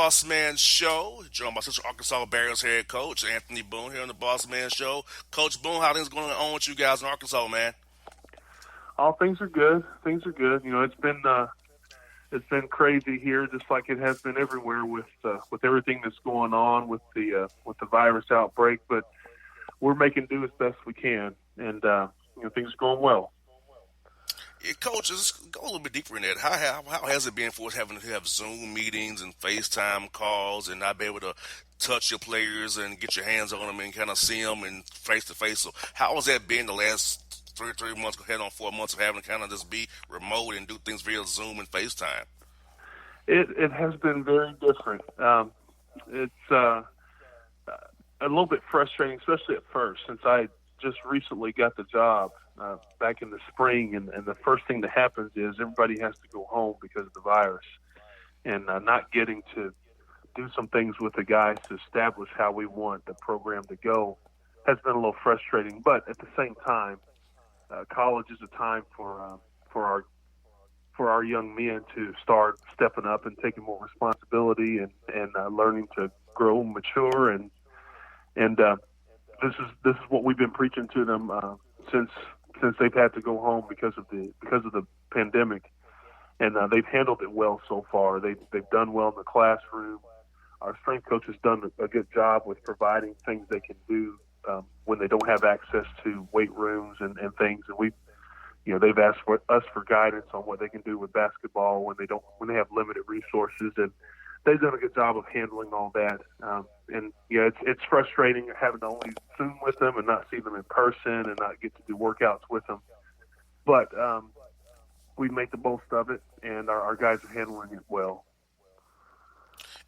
Bossman Show, joined by Central Arkansas Bears head coach Anthony Boone here on the Bossman Show. Coach Boone, how things going on with you guys in Arkansas, man? All things are good. Things are good. You know, it's been crazy here, just like it has been everywhere with everything that's going on with the virus outbreak. But we're making do as best we can, and things are going well. Yeah, Coach, let's go a little bit deeper in that. How has it been for us having to have Zoom meetings and FaceTime calls and not be able to touch your players and get your hands on them and kind of see them and face to face? So how has that been the last three months, head on 4 months of having to kind of just be remote and do things via Zoom and FaceTime? It has been very different. It's a little bit frustrating, especially at first, since I just recently got the job back in the spring, and the first thing that happens is everybody has to go home because of the virus, and not getting to do some things with the guys to establish how we want the program to go has been a little frustrating. But at the same time, college is a time for our young men to start stepping up and taking more responsibility and learning to grow, mature, and this is what we've been preaching to them since they've had to go home because of the pandemic, and they've handled it well so far. They've done well in the classroom. Our strength coach has done a good job with providing things they can do when they don't have access to weight rooms and things. And they've asked us for guidance on what they can do with basketball when they have limited resources, and they've done a good job of handling all that. It's frustrating having to only Zoom with them and not see them in person and not get to do workouts with them. But we make the most of it, and our guys are handling it well.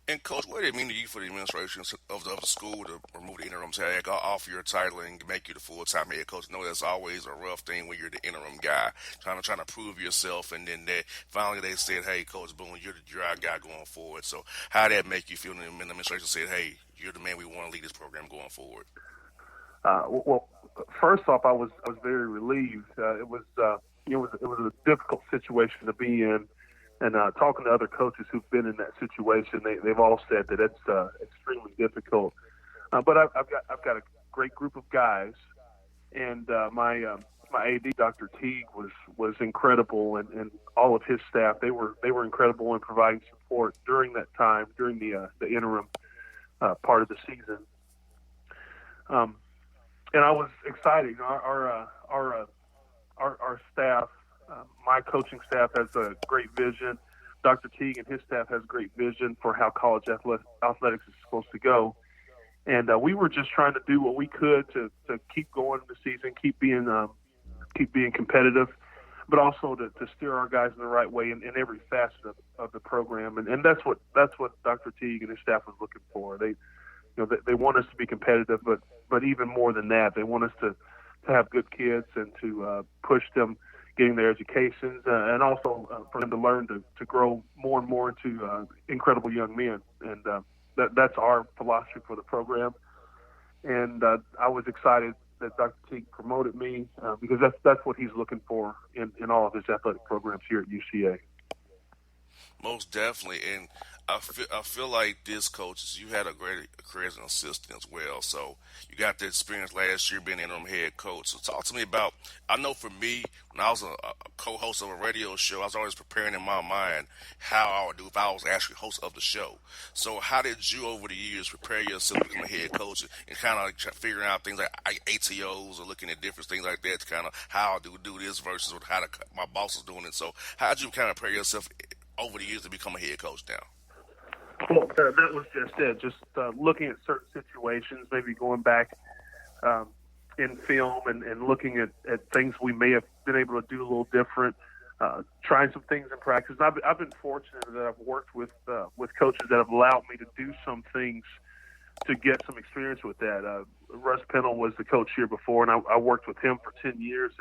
And, Coach, what did it mean to you for the administration of the school to remove the interim tag off your title and make you the full-time head coach? I know that's always a rough thing when you're the interim guy, trying to prove yourself, and then finally they said, hey, Coach Boone, you're our guy going forward. So how did that make you feel when the administration said, hey, you're the man we want to lead this program going forward? Well, first off, I was very relieved. It was a difficult situation to be in. And talking to other coaches who've been in that situation, they've all said that it's extremely difficult. But I've got a great group of guys, and my AD, Dr. Teague, was incredible, and all of his staff. They were incredible in providing support during that time, during the interim part of the season. And I was excited. Our staff. My coaching staff has a great vision. Dr. Teague and his staff has great vision for how college athletics is supposed to go. And we were just trying to do what we could to keep going the season, keep being competitive, but also to steer our guys in the right way in every facet of the program. And that's what Dr. Teague and his staff was looking for. They want us to be competitive, but even more than that, they want us to have good kids and to push them getting their educations, and also for them to learn to grow more and more into incredible young men. And that's our philosophy for the program. And I was excited that Dr. Teague promoted me because that's what he's looking for in all of his athletic programs here at UCA. Most definitely, and I feel like this, coach, you had a great career as an assistant as well. So you got the experience last year being interim head coach. So talk to me about, I know for me, when I was a co-host of a radio show, I was always preparing in my mind how I would do if I was actually host of the show. So how did you, over the years, prepare yourself to become a head coach and kind of figuring out things like ATOs or looking at different things like that to kind of how I do this versus how my boss is doing it? So how did you kind of prepare yourself over the years to become a head coach now? Well, that was just it. Just looking at certain situations, maybe going back in film and looking at things we may have been able to do a little different, trying some things in practice. And I've been fortunate that I've worked with coaches that have allowed me to do some things to get some experience with that. Russ Pennell was the coach here before, and I worked with him for 10 years,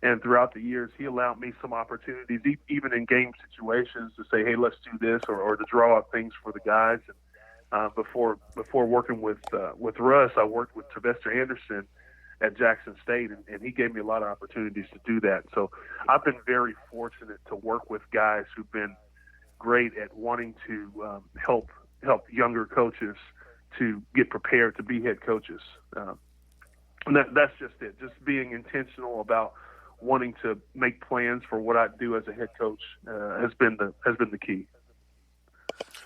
and throughout the years, he allowed me some opportunities, even in game situations, to say, hey, let's do this, or to draw up things for the guys. And before working with Russ, I worked with Sylvester Anderson at Jackson State, and he gave me a lot of opportunities to do that. So I've been very fortunate to work with guys who've been great at wanting to help help younger coaches to get prepared to be head coaches. And that's just it. Just being intentional about wanting to make plans for what I do as a head coach has been the key.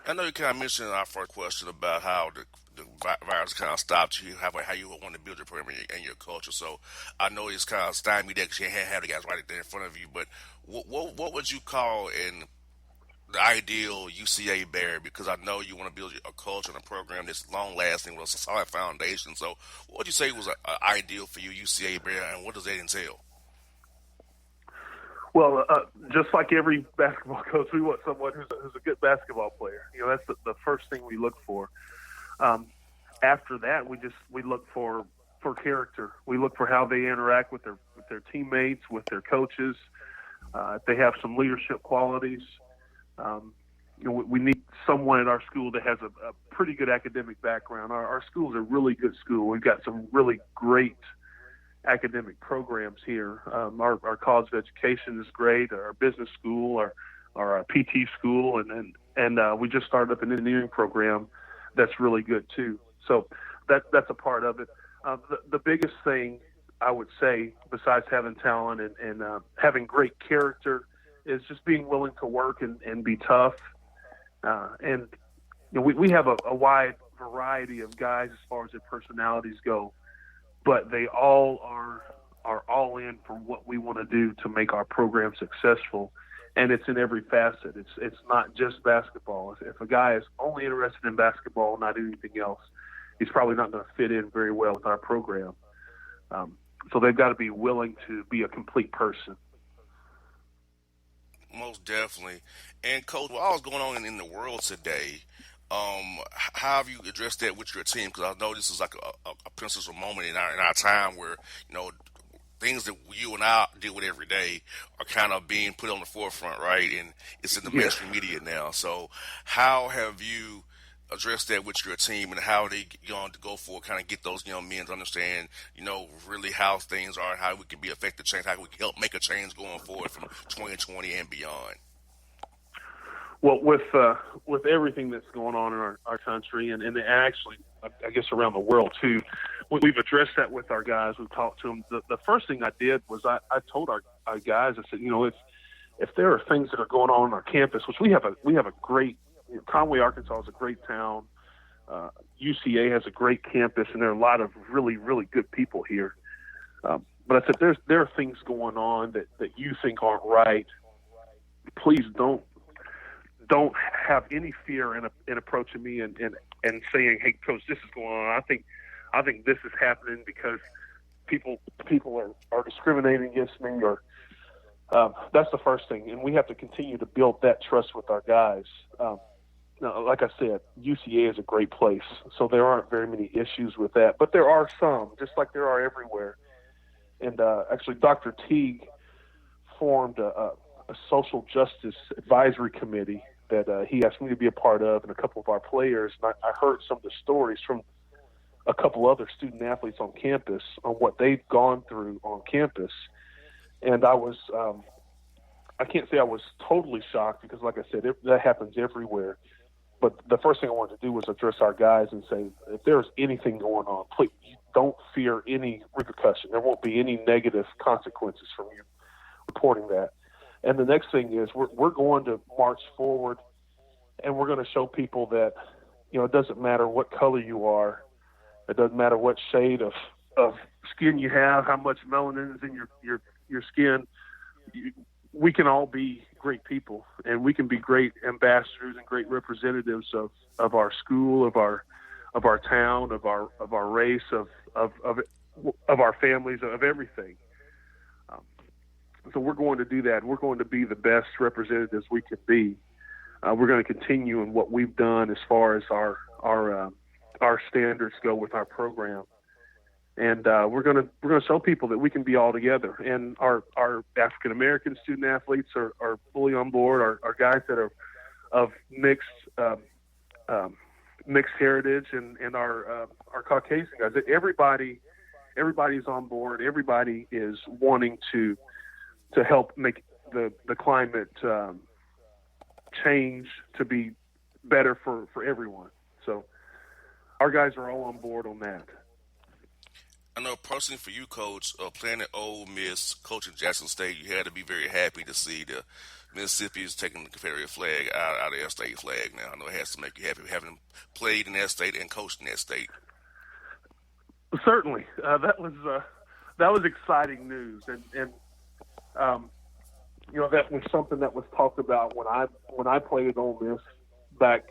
I know you kind of mentioned in our first question about how the virus kind of stopped you, how you want to build your program and your culture. So I know it's kind of stymied that because you had the guys right there in front of you. But what would you call in the ideal UCA Bear? Because I know you want to build a culture and a program that's long lasting with a solid foundation. So what would you say was ideal for you, UCA Bear, and what does that entail? Well, just like every basketball coach, we want someone who's a good basketball player. That's the first thing we look for. After that, we look for character. We look for how they interact with their teammates, with their coaches. If they have some leadership qualities, we need someone at our school that has a pretty good academic background. Our school is a really good school. We've got some really great academic programs here. Our college of education is great. Our business school, our PT school, and we just started up an engineering program that's really good too. So that's a part of it. The biggest thing I would say, besides having talent and having great character, is just being willing to work and be tough. And we have a wide variety of guys as far as their personalities go, but they all are all in for what we want to do to make our program successful. And it's in every facet. It's not just basketball. If a guy is only interested in basketball, not anything else, he's probably not going to fit in very well with our program. So they've got to be willing to be a complete person. Most definitely. And coach, what all's going on in the world today? How have you addressed that with your team? Because I know this is like a pivotal moment in our time where things that you and I deal with every day are kind of being put on the forefront, right? And it's in the Yes. mainstream media now. So how have you addressed that with your team, and how are they going to go for kind of get those young men to understand, really how things are and how we can be effective change, how we can help make a change going forward from 2020 and beyond? Well, with everything that's going on in our country and actually, I guess, around the world too, we've addressed that with our guys. We've talked to them. The first thing I did was I told our guys, I said, if there are things that are going on our campus, which we have a great, Conway, Arkansas is a great town. UCA has a great campus, and there are a lot of really, really good people here. But I said, there are things going on that you think aren't right. Please don't have any fear in approaching me and saying, "Hey, coach, this is going on. I think this is happening because people are discriminating against me." Or that's the first thing, and we have to continue to build that trust with our guys. Now, like I said, UCA is a great place, so there aren't very many issues with that, but there are some, just like there are everywhere. And actually, Dr. Teague formed a social justice advisory committee that he asked me to be a part of, and a couple of our players. And I heard some of the stories from a couple other student athletes on campus on what they've gone through on campus. And I was, I can't say I was totally shocked because, like I said, that happens everywhere. But the first thing I wanted to do was address our guys and say, if there's anything going on, please don't fear any repercussion. There won't be any negative consequences from you reporting that. And the next thing is we're going to march forward, and we're going to show people that, it doesn't matter what color you are. It doesn't matter what shade of skin you have, how much melanin is in your skin. We can all be great people, and we can be great ambassadors and great representatives of our school, of our town, of our race, of our families, of everything. So we're going to do that. We're going to be the best representatives we can be. We're going to continue in what we've done as far as our standards go with our program. And we're going to show people that we can be all together. And our African American student athletes are fully on board. Our guys that are of mixed heritage and our Caucasian guys. Everybody's on board. Everybody is wanting to help make the climate change to be better for everyone. So our guys are all on board on that. I know personally for you, Coach, playing at Ole Miss, coaching Jackson State, you had to be very happy to see the Mississippi is taking the Confederate flag out of their state flag now. I know it has to make you happy having played in that state and coached in that state. Certainly, that was exciting news, and that was something that was talked about when I played at Ole Miss back.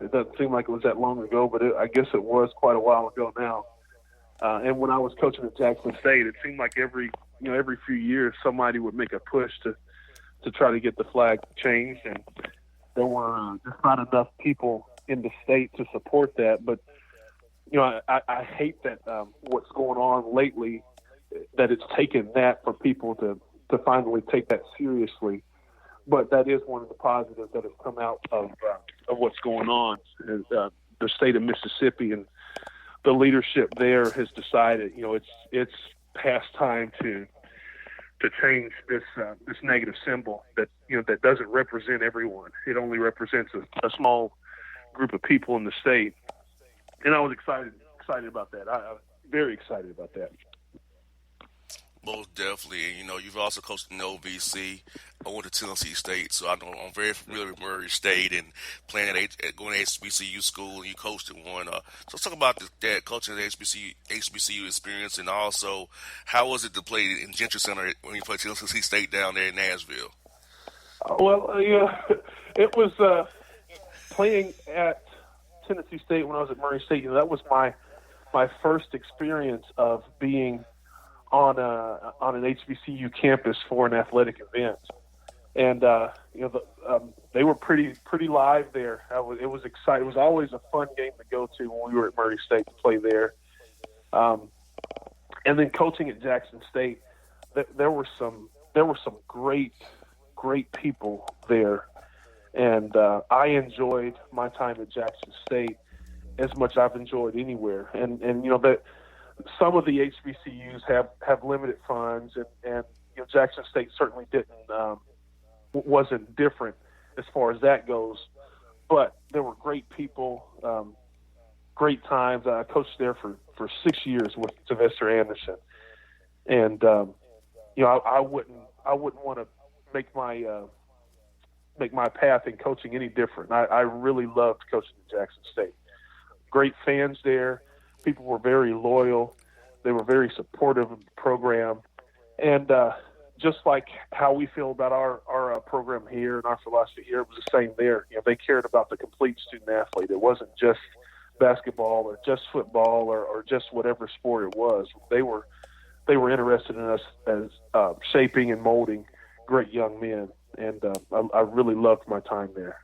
It doesn't seem like it was that long ago, but I guess it was quite a while ago now. And when I was coaching at Jackson State, it seemed like every few years somebody would make a push to try to get the flag changed, and there were just not enough people in the state to support that. But I hate that what's going on lately, that it's taken that for people to finally take that seriously. But that is one of the positives that has come out of what's going on. Is, the state of Mississippi and the leadership there has decided, it's past time to change this negative symbol that that doesn't represent everyone. It only represents a small group of people in the state. And I was excited about that. I'm very excited about that. Most definitely. And, you've also coached in the OVC. I went to Tennessee State, so I know I'm very familiar with Murray State and playing going to HBCU school, and you coached in one. So let's talk about that coaching at HBCU experience, and also how was it to play in Gentry Center when you played Tennessee State down there in Nashville? It was playing at Tennessee State when I was at Murray State. That was my first experience of being on an HBCU campus for an athletic event, and they were pretty live there. It was exciting. It was always a fun game to go to when we were at Murray State to play there. And then coaching at Jackson State, there were some great people there, and I enjoyed my time at Jackson State as much as I've enjoyed anywhere. And that. Some of the HBCUs have limited funds, and Jackson State certainly wasn't different as far as that goes. But there were great people, great times. I coached there for 6 years with Sylvester Anderson, and I wouldn't want to make my path in coaching any different. I really loved coaching at Jackson State. Great fans there. People were very loyal. They were very supportive of the program. And just like how we feel about our program here and our philosophy here, it was the same there. They cared about the complete student athlete. It wasn't just basketball or just football or just whatever sport it was. They were interested in us as shaping and molding great young men. And I really loved my time there.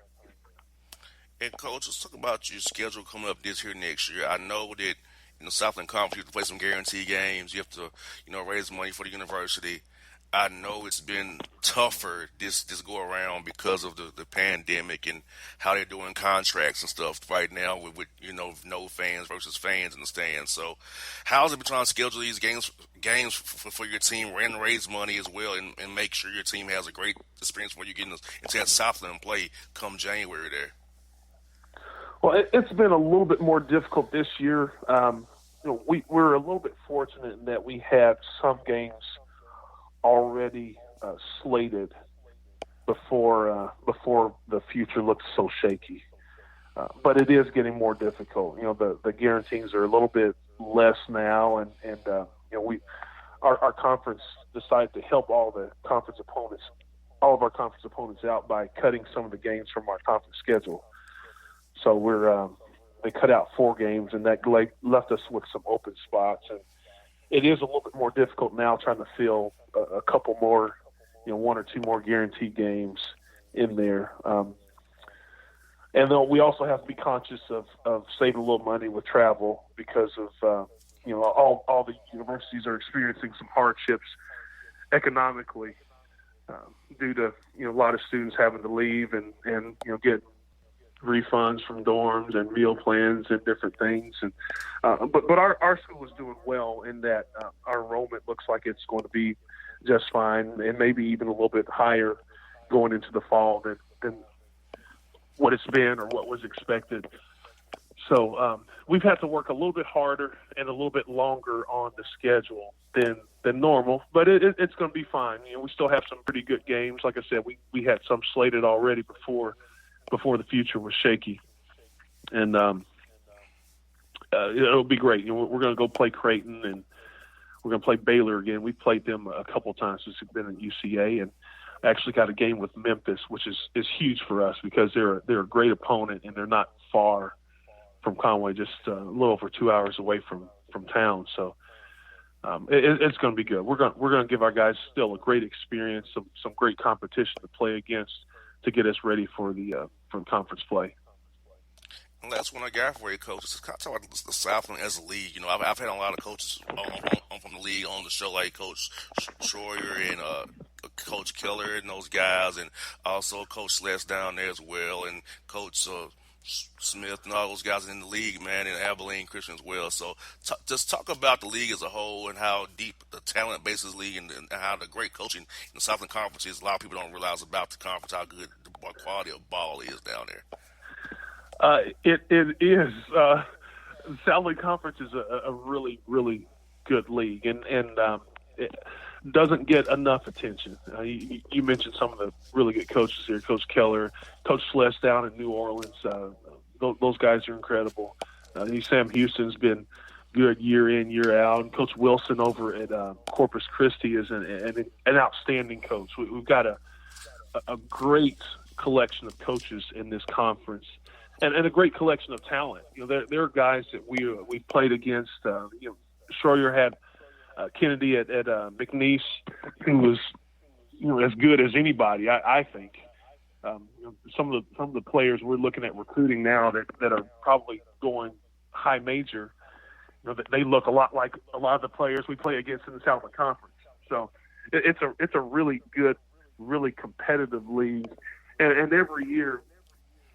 And Coach, let's talk about your schedule coming up this here next year. I know that in the Southland Conference you have to play some guarantee games. You have to, raise money for the university. I know it's been tougher this go around because of the pandemic and how they're doing contracts and stuff right now with no fans versus fans in the stands. So how's it been trying to schedule these games for your team and raise money as well and make sure your team has a great experience when you get into that Southland play come January there? Well, it's been a little bit more difficult this year. We're a little bit fortunate in that we had some games already slated before the future looks so shaky. But it is getting more difficult. The guarantees are a little bit less now, and our conference decided to help all of our conference opponents out by cutting some of the games from our conference schedule. So they cut out 4 games, and that left us with some open spots. And it is a little bit more difficult now trying to fill a couple more, 1 or 2 more guaranteed games in there. And then we also have to be conscious of saving a little money with travel because of, all the universities are experiencing some hardships economically due to, a lot of students having to leave and get refunds from dorms and meal plans and different things. And but our school is doing well in that our enrollment looks like it's going to be just fine and maybe even a little bit higher going into the fall than what it's been or what was expected. So we've had to work a little bit harder and a little bit longer on the schedule than normal, but it's going to be fine. We still have some pretty good games. Like I said, we had some slated already before the future was shaky, and it'll be great. We're going to go play Creighton, and we're going to play Baylor again. We've played them a couple of times since we've been at UCA, and actually got a game with Memphis, which is huge for us because they're a great opponent, and they're not far from Conway, just a little over 2 hours away from town. So it's going to be good. We're going to give our guys still a great experience, some great competition to play against to get us ready for conference play. And that's one I got for you, coach. It's kind of talk about the Southland as a league. I've had a lot of coaches from the league on the show, like Coach Schroyer and Coach Keller and those guys, and also Coach Les down there as well, and Coach Smith and all those guys in the league, man, and Abilene Christian as well. So just talk about the league as a whole and how deep the talent base is league, and how the great coaching in the Southland Conference is. A lot of people don't realize about the conference, how good the quality of ball is down there. It is. The Southland Conference is a really, really good league, and it doesn't get enough attention. You mentioned some of the really good coaches here, Coach Keller, Coach Sless down in New Orleans. Those guys are incredible. Sam Houston's been good year in, year out, and Coach Wilson over at Corpus Christi is an outstanding coach. We've got a great collection of coaches in this conference. And a great collection of talent. There are guys that we played against. Schroyer had Kennedy at McNeese, who was as good as anybody. I think some of the players we're looking at recruiting now that are probably going high major. That they look a lot like a lot of the players we play against in the Southland Conference. So it's a really good, really competitive league, and every year,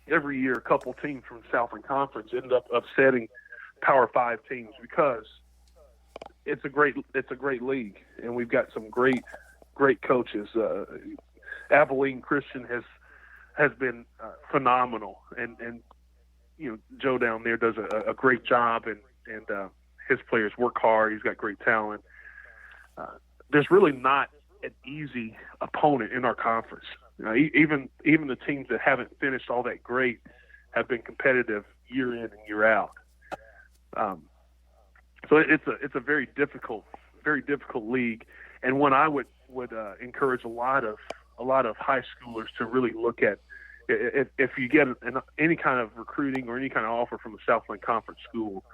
a couple teams from the Southland Conference end up upsetting Power 5 teams because it's a great league, and we've got some great coaches. Abilene Christian has been phenomenal, and Joe down there does a great job, and his players work hard. He's got great talent. There's really not an easy opponent in our conference. Even the teams that haven't finished all that great have been competitive year in and year out. So it's a very difficult league, and one I would encourage a lot of high schoolers to really look at. If you get any kind of recruiting or any kind of offer from a Southland Conference school,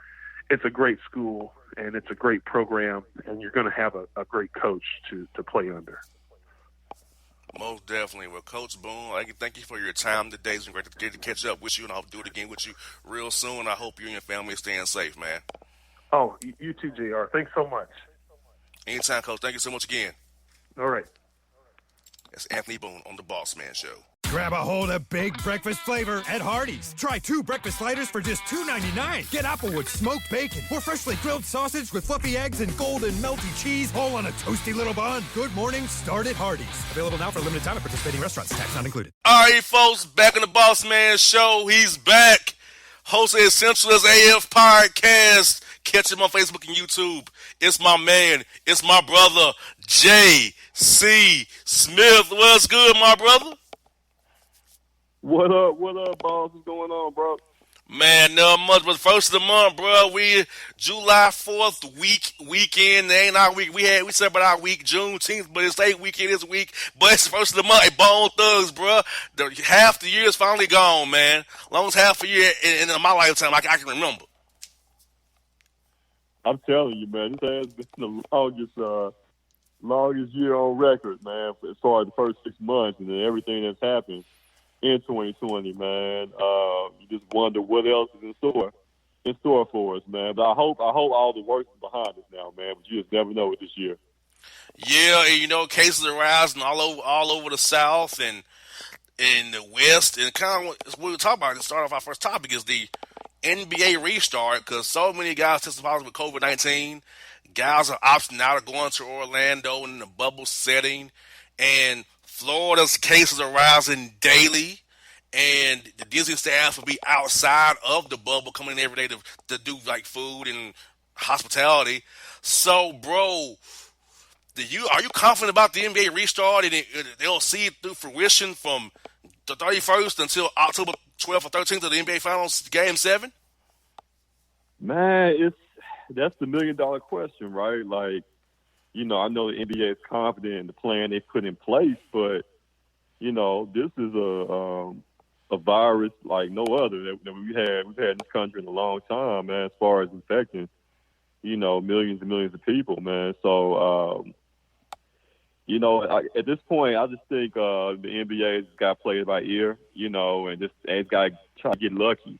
it's a great school and it's a great program, and you're going to have a great coach to play under. Most definitely. Well, Coach Boone, I thank you for your time today. It's been great to get to catch up with you, and I hope to do it again with you real soon. I hope you and your family are staying safe, man. Oh, you too, JR. Thanks so much. Anytime, Coach. Thank you so much again. All right. That's Anthony Boone on the Bossman Show. Grab a hold of big breakfast flavor at Hardee's. Try 2 breakfast sliders for just $2.99. Get Applewood smoked bacon or freshly grilled sausage with fluffy eggs and golden melty cheese, all on a toasty little bun. Good morning, start at Hardee's. Available now for a limited time at participating restaurants. Tax not included. All right, folks, back in the Bossman Show. He's back. Host of Essential as AF Podcast. Catch him on Facebook and YouTube. It's my man. It's my brother, J.C. Smith. What's good, my brother? What up, boss? What's going on, bro? Man, not much, but first of the month, bro. We July 4th weekend. They ain't our week. We celebrate our week Juneteenth, but it's their weekend this week. But it's the first of the month. Hey, Bone Thugs, bro. Half the year is finally gone, man. Long as half a year in my lifetime, I can remember. I'm telling you, man, this has been the longest year on record, man, as far as the first 6 months and then everything that's happened in 2020, man. You just wonder what else is in store for us, man. But I hope all the work is behind us now, man. But you just never know with this year. Yeah, and cases are rising all over the South and in the West, and kind of what we talk about to start off our first topic is the NBA restart, because so many guys tested positive with COVID-19. Guys are opting out of going to Orlando in the bubble setting, and Florida's cases are rising daily, and the Disney staff will be outside of the bubble, coming in every day to do like food and hospitality. So, bro, are you confident about the NBA restart and they'll see it through fruition from the 31st until October 12th or 13th of the NBA Finals Game 7? Man, that's the $1 million question, right? Like, I know the NBA is confident in the plan they put in place, but this is a virus like no other that we've had in this country in a long time, man. As far as infecting, millions and millions of people, man. So, at this point, I just think the NBA has got to play it by ear, and just it's got to try to get lucky.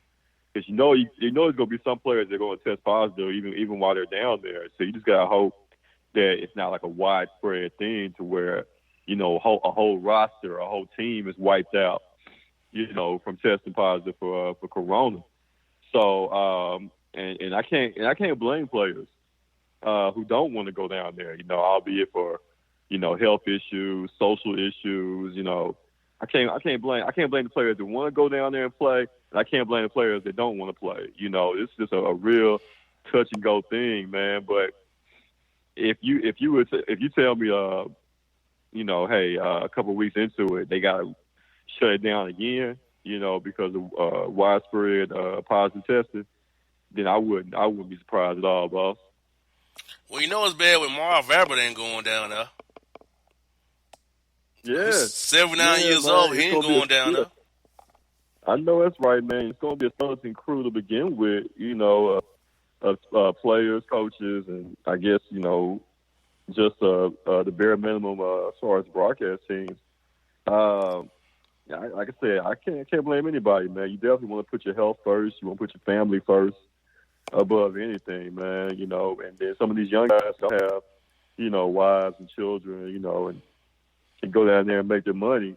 Because there's going to be some players that are going to test positive even while they're down there. So you just got to hope that it's not like a widespread thing to where, a whole roster, a whole team is wiped out, from testing positive for corona. So and I can't blame players who don't want to go down there, albeit for health issues, social issues. I can't blame the players that want to go down there and play, and I can't blame the players that don't want to play. It's just a real touch and go thing, man. But if you tell me, hey, a couple of weeks into it, they got to shut it down again, because of widespread positive testing, then I wouldn't be surprised at all, boss. Well, it's bad with Marv Albert ain't going down there. Yeah, He's 79 years man, old. He ain't going down there. I know that's right, man. It's going to be a skeleton crew to begin with, players, coaches, and I guess, just the bare minimum as far as broadcast teams. Like I said, I can't blame anybody, man. You definitely want to put your health first. You want to put your family first above anything, man. And then some of these young guys don't have, wives and children, and can go down there and make their money.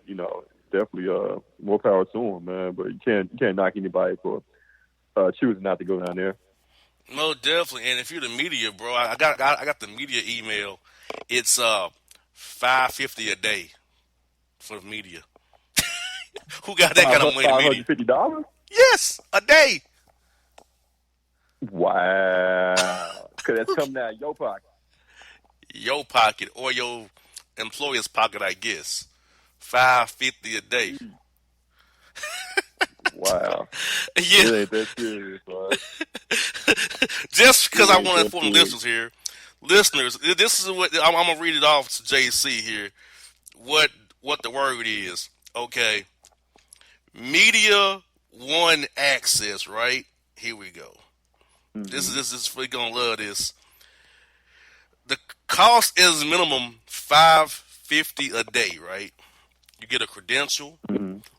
Definitely more power to them, man. But you can't knock anybody for choosing not to go down there. No, definitely. And if you're the media, bro, I got the media email. It's $550 a day for the media. Who got that kind of money? $550? Yes, a day. Wow. Because that's coming out of your pocket. Your pocket or your employer's pocket, I guess. $550 a day. Wow. Yeah. It ain't that serious, man. Just because I want to inform listeners, this is what I'm gonna read it off to JC here. What the word is? Okay. Media One access, right? Here we go. Mm-hmm. This is we gonna love this. The cost is minimum $550 a day, right? You get a credential,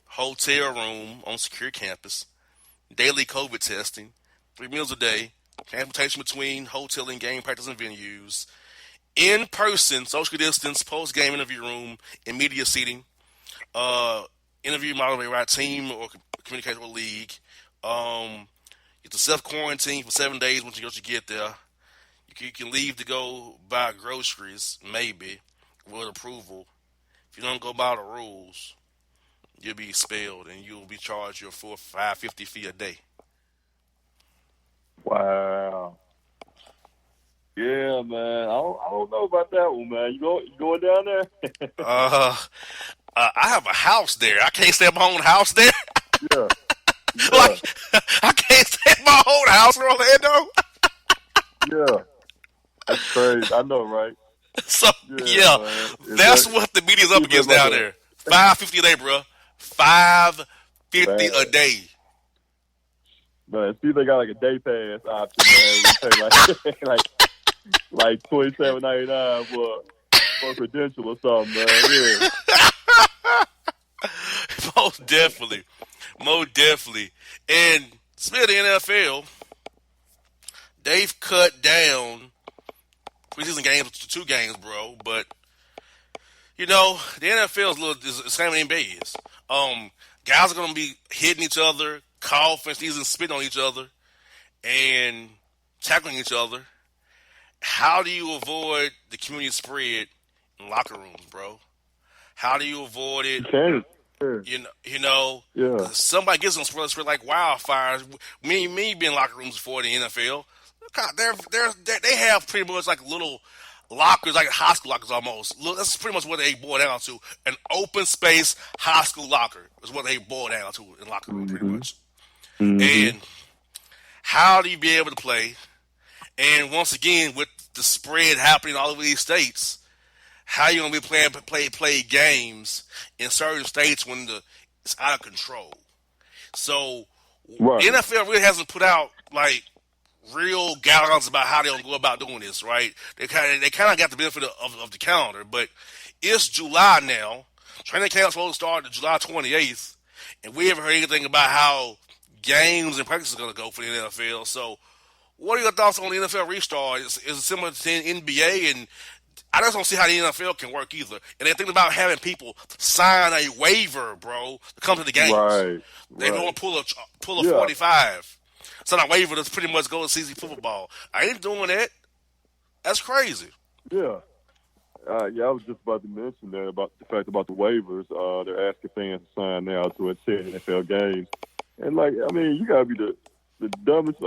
hotel room on secure campus, daily COVID testing, 3 meals a day, transportation between hotel and game practice and venues, in-person social distance post-game interview room and media seating, interview moderated by team or communication with league. You have to self-quarantine for 7 days once you get there. You can leave to go buy groceries, maybe, with approval. If you don't go by the rules, you'll be expelled and you'll be charged your full $550 fee a day. Wow. Yeah, man. I don't know about that one, man. You going down there? I have a house there. I can't stay at my own house there. Yeah. Like, I can't stay at my own house in Orlando. Yeah. That's crazy. I know, right? So, yeah that's what the media's up against down there. $550 a day, bro. $550 a day. Man, see, they got like a day pass option, man. We pay like $27.99 for a credential or something, man. Yeah. Most definitely. And speaking of the NFL, they've cut down preseason games to 2 games, bro. But the NFL is the same as the NBA is. Guys are gonna be hitting each other, coughing, sneezing, spitting on each other, and tackling each other. How do you avoid the community spread in locker rooms, bro? How do you avoid it Yeah. 'cause somebody gets on spoilers for like wildfires. Me being in locker rooms before the NFL. God, they have pretty much like little lockers, like high school lockers almost. Look, that's pretty much what they boil down to. An open space high school locker is what they boil down to in locker room, pretty Mm-hmm. much. Mm-hmm. And how do you be able to play? And once again, with the spread happening all over these states, how you gonna be play games in certain states when it's out of control? So Right. NFL really hasn't put out like real guidelines about how they're gonna go about doing this, right? They kind of got the benefit of the calendar, but it's July now. Training camp's supposed to start July 28th, and we haven't heard anything about how games and practice are gonna go for the NFL. So, what are your thoughts on the NFL restart? Is it similar to the NBA? And I just don't see how the NFL can work either. And they're thinking about having people sign a waiver, bro, to come to the games. Right. They Right. want to pull a Yeah. 45. Sign a waiver that's pretty much go to season football. I ain't doing that. That's crazy. Yeah. Yeah, I was just about to mention that about the fact about the waivers. They're asking fans to sign now to attend NFL games, and like, I mean, you gotta be the dumbest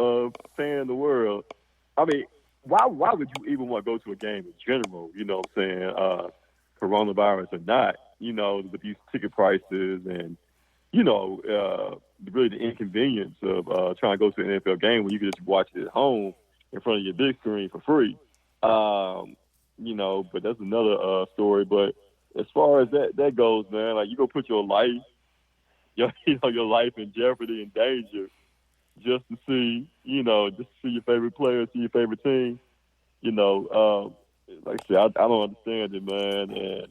fan in the world. I mean, why would you even want to go to a game in general? You know what I'm saying? Coronavirus or not, with these ticket prices and really the inconvenience of trying to go to an NFL game when you can just watch it at home in front of your big screen for free. But that's another story. But as far as that goes, man, like, you go put your life, your life in jeopardy and danger just to see, just to see your favorite player, see your favorite team. Like I said, I don't understand it, man. And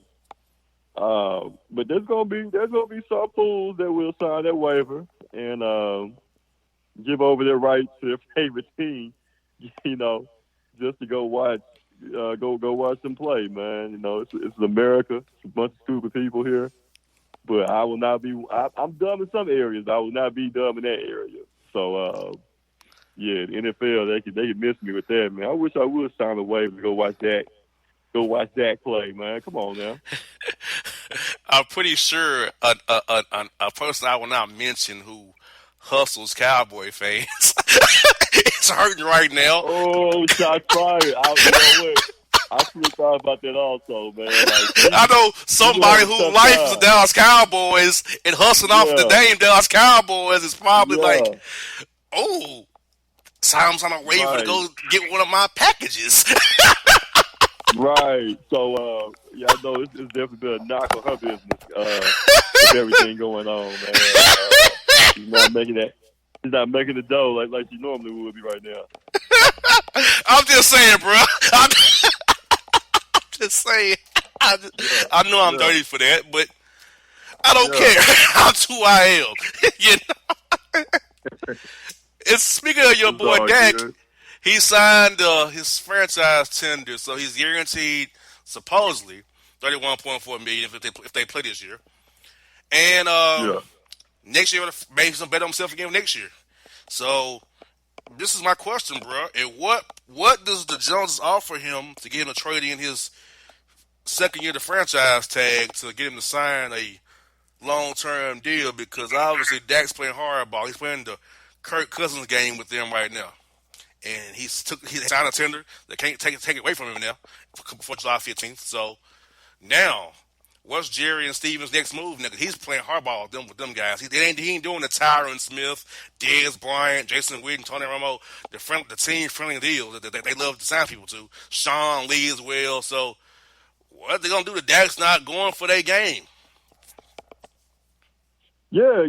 but there's gonna be some fools that will sign that waiver and give over their rights to their favorite team, just to go watch them play, man. It's America. It's a bunch of stupid people here. But I will not be. I'm dumb in some areas. I will not be dumb in that area. So, the NFL, they could miss me with that, man. I wish I would sign a waiver to go watch Dak play, man. Come on now. I'm pretty sure a person I will not mention who hustles Cowboy fans is hurting right now. Oh, shots fired! You know what? I should have thought about that also, man. Like, I know somebody whose life is the Dallas Cowboys and hustling off the name Dallas Cowboys is probably like, oh, sounds on a waiver to go get one of my packages. Right. So, I know it's definitely been a knock on her business with everything going on, man. She's not making that. She's not making the dough like she normally would be right now. I'm just saying, bro. I'm just saying. I know I'm dirty for that, but I don't care. That's who I am. And speaking of your boy Dak, he signed his franchise tender, so he's guaranteed supposedly $31.4 million if they play this year, and next year maybe some bet on himself again next year. So this is my question, bro. And what does the Joneses offer him to get him to trade in his second year of the franchise tag to get him to sign a long-term deal? Because obviously Dak's playing hardball. He's playing the Kirk Cousins game with them right now. And he signed a tender. They can't take it away from him now before July 15th. So now, what's Jerry and Steven's next move? Now, he's playing hardball with them guys. He ain't doing the Tyron Smith, Dez Bryant, Jason Witten, Tony Romo, the team-friendly deals that they love to sign people to. Sean Lee as well. So what are they going to do to Dak's not going for their game? Yeah,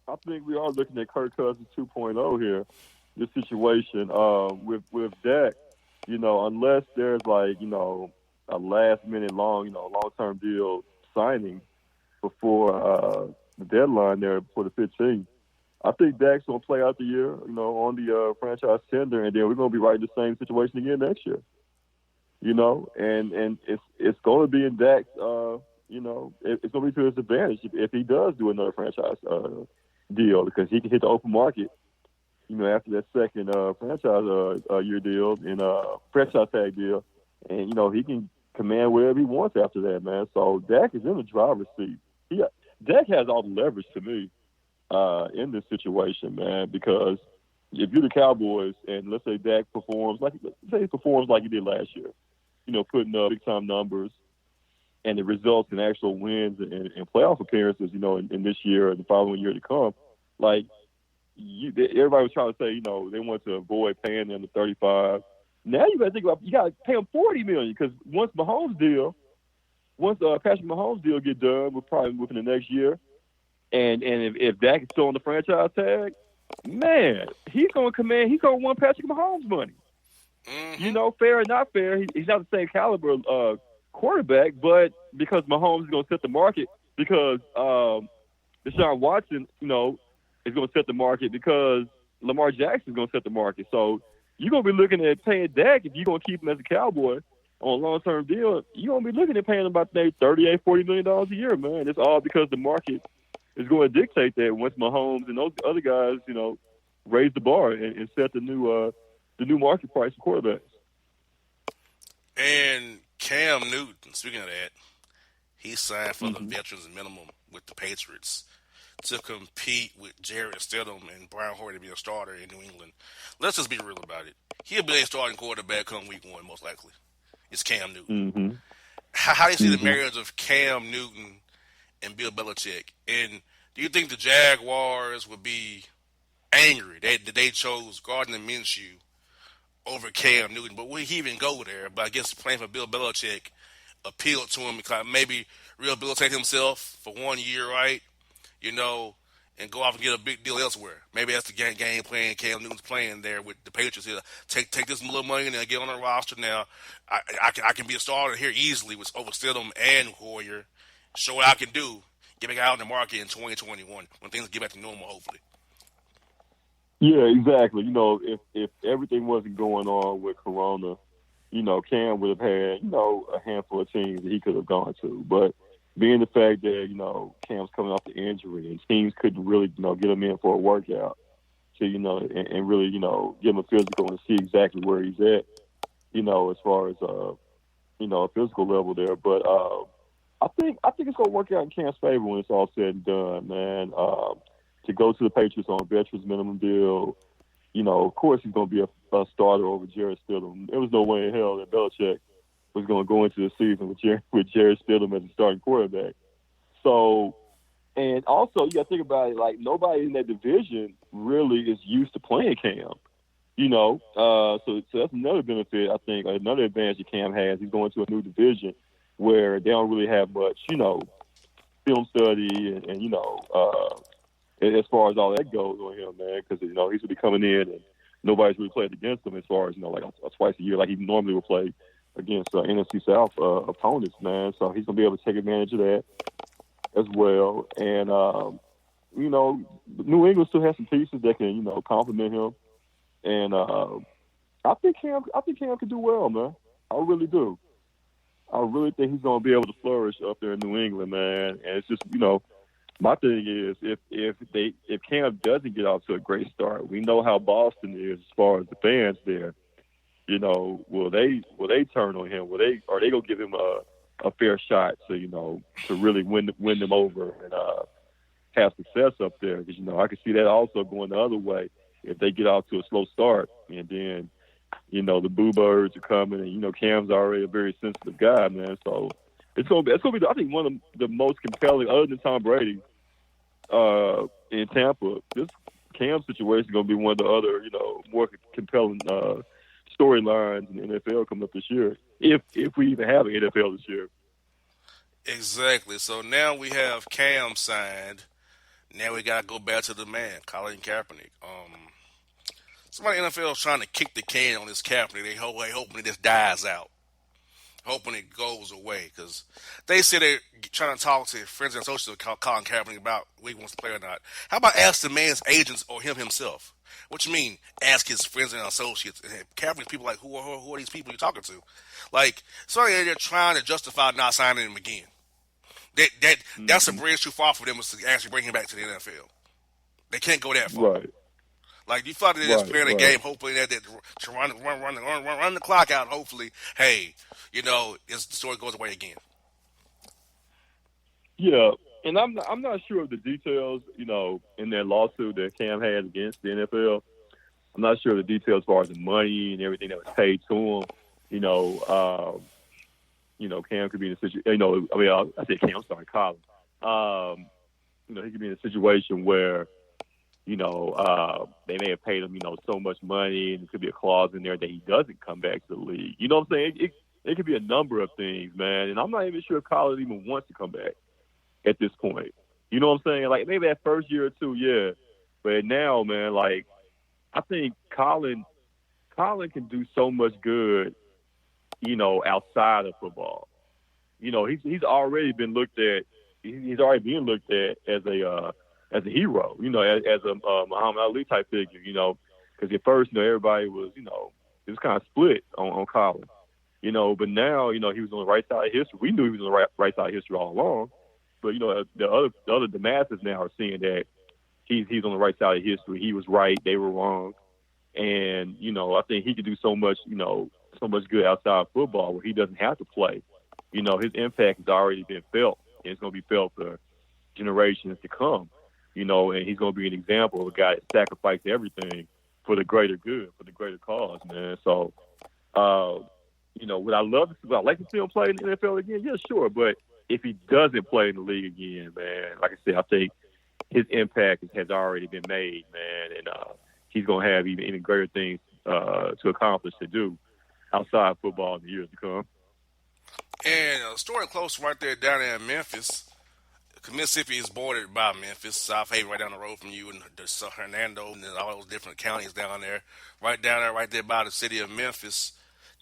I think we are looking at Kirk Cousins 2.0 here. This situation with Dak, unless there's a last minute long term deal signing before the deadline there for the 15th, I think Dak's gonna play out the year, on the franchise tender, and then we're gonna be right in the same situation again next year. And it's gonna be in Dak's it's gonna be to his advantage if he does do another franchise deal, because he can hit the open market. After that second franchise year deal and franchise tag deal, and he can command wherever he wants after that, man. So Dak is in the driver's seat. Dak has all the leverage to me in this situation, man. Because if you're the Cowboys and let's say Dak performs like he did last year, putting up big time numbers, and it results in actual wins and playoff appearances, in this year and the following year to come, like everybody was trying to say, they want to avoid paying them the 35. Now you got to think about you got to pay them 40 million because once Patrick Mahomes deal get done, we're probably within the next year, and if Dak is still on the franchise tag, man, he's going to want Patrick Mahomes money. Fair or not fair, he's not the same caliber quarterback, but because Mahomes is going to set the market, because Deshaun Watson, is going to set the market, because Lamar Jackson is going to set the market. So you're going to be looking at paying Dak if you're going to keep him as a Cowboy on a long-term deal. You're going to be looking at paying him about maybe $38-40 million a year, man. It's all because the market is going to dictate that once Mahomes and those other guys, raise the bar and set the new market price for quarterbacks. And Cam Newton, speaking of that, he signed for the veterans minimum with the Patriots to compete with Jared Stidham and Brian Hoyer to be a starter in New England. Let's just be real about it. He'll be a starting quarterback come week one, most likely. It's Cam Newton. Mm-hmm. How do you see the marriage of Cam Newton and Bill Belichick? And do you think the Jaguars would be angry that they chose Gardner Minshew over Cam Newton? But will he even go there? But I guess playing for Bill Belichick appealed to him because maybe rehabilitate himself for 1 year, right? And go off and get a big deal elsewhere. Maybe that's the game plan Cam Newton's playing there with the Patriots here. Take this little money and get on the roster now. I can be a starter here easily with over Stidham and Hoyer. Show what I can do. Get back out in the market in 2021 when things get back to normal, hopefully. Yeah, exactly. If everything wasn't going on with Corona, Cam would have had, a handful of teams that he could have gone to. But being the fact that, Cam's coming off the injury and teams couldn't really, get him in for a workout to, and really, give him a physical and see exactly where he's at, as far as, a physical level there. But I think it's going to work out in Cam's favor when it's all said and done, man. To go to the Patriots on a veterans minimum deal, of course he's going to be a starter over Jared Stidham. There was no way in hell that Belichick was going to go into the season with Jared Stidham as a starting quarterback. So, and also you got to think about it, like nobody in that division really is used to playing Cam. So that's another benefit, I think, another advantage that Cam has. He's going to a new division where they don't really have much, film study and as far as all that goes on him, man, because he's going to be coming in and nobody's really played against him as far as like twice a year, like he normally would play against NFC South opponents, man. So he's going to be able to take advantage of that as well. And New England still has some pieces that can complement him. And I think Cam can do well, man. I really do. I really think he's going to be able to flourish up there in New England, man. And it's just my thing is, if Cam doesn't get off to a great start, we know how Boston is as far as the fans there. Will they turn on him? Are they gonna give him a fair shot to really win them over and have success up there? Because I can see that also going the other way if they get off to a slow start and then the Boo Birds are coming and Cam's already a very sensitive guy, man. So it's gonna be I think one of the most compelling, other than Tom Brady, in Tampa. This Cam situation is gonna be one of the other more compelling storylines in the NFL coming up this year, if we even have an NFL this year. Exactly. So now we have Cam signed. Now we got to go back to the man, Colin Kaepernick. Somebody in the NFL is trying to kick the can on this Kaepernick. They hoping it just dies out, hoping it goes away, because they say they're trying to talk to friends and associates of Colin Kaepernick about whether he wants to play or not. How about ask the man's agents or him himself? What you mean, ask his friends and associates? Kaepernick's people like, who are these people you're talking to? Like, sorry, they're trying to justify not signing him again. That's a bridge too far for them to actually bring him back to the NFL. They can't go that far. Right. Like, you thought they're just playing a game, hoping that to run the clock out. Hopefully, hey, the story goes away again. Yeah, and I'm not sure of the details, in that lawsuit that Cam had against the NFL. I'm not sure of the details as far as the money and everything that was paid to him. You know, Cam could be in a situation. I said Cam. I'm sorry, Colin. He could be in a situation where they may have paid him, so much money, and there could be a clause in there that he doesn't come back to the league. You know what I'm saying? It could be a number of things, man. And I'm not even sure if Colin even wants to come back at this point. You know what I'm saying? Like maybe that first year or two, yeah. But now, man, like I think Colin can do so much good, outside of football. He's already been looked at. He's already being looked at as a hero. As a Muhammad Ali type figure. Because at first, everybody was, it was kind of split on Colin. But now, he was on the right side of history. We knew he was on the right side of history all along. But the masses now are seeing that he's on the right side of history. He was right, they were wrong, and I think he could do so much, so much good outside of football where he doesn't have to play. His impact has already been felt, and it's going to be felt for generations to come. And he's going to be an example of a guy that sacrificed everything for the greater good, for the greater cause, man. So, would I like to see him play in the NFL again? Yeah, sure, but if he doesn't play in the league again, man, like I said, I think his impact has already been made, man, and he's going to have even greater things to accomplish to do outside football in the years to come. And a story close right there down there in Memphis. Mississippi is bordered by Memphis, South Haven, right down the road from you, and Hernando, and all those different counties down there, right there by the city of Memphis.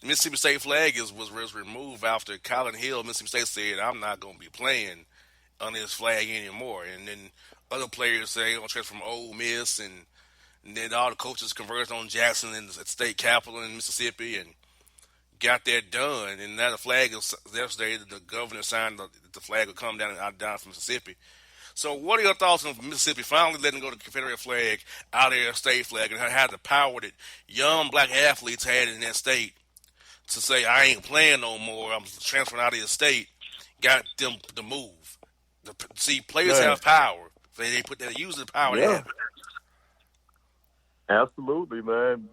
The Mississippi State flag was removed after Colin Hill, Mississippi State, said, "I'm not going to be playing on this flag anymore." And then other players say they're going to transfer from Ole Miss, and then all the coaches converged on Jackson and the state capital in Mississippi and got that done. And now the flag is yesterday. The governor signed the flag will come down from Mississippi. So, what are your thoughts on Mississippi finally letting go the Confederate flag out of their state flag, and how the power that young black athletes had in that state to say, "I ain't playing no more. I'm transferring out of the state," got them to move. See, players have power. They use the power they have. Absolutely, man.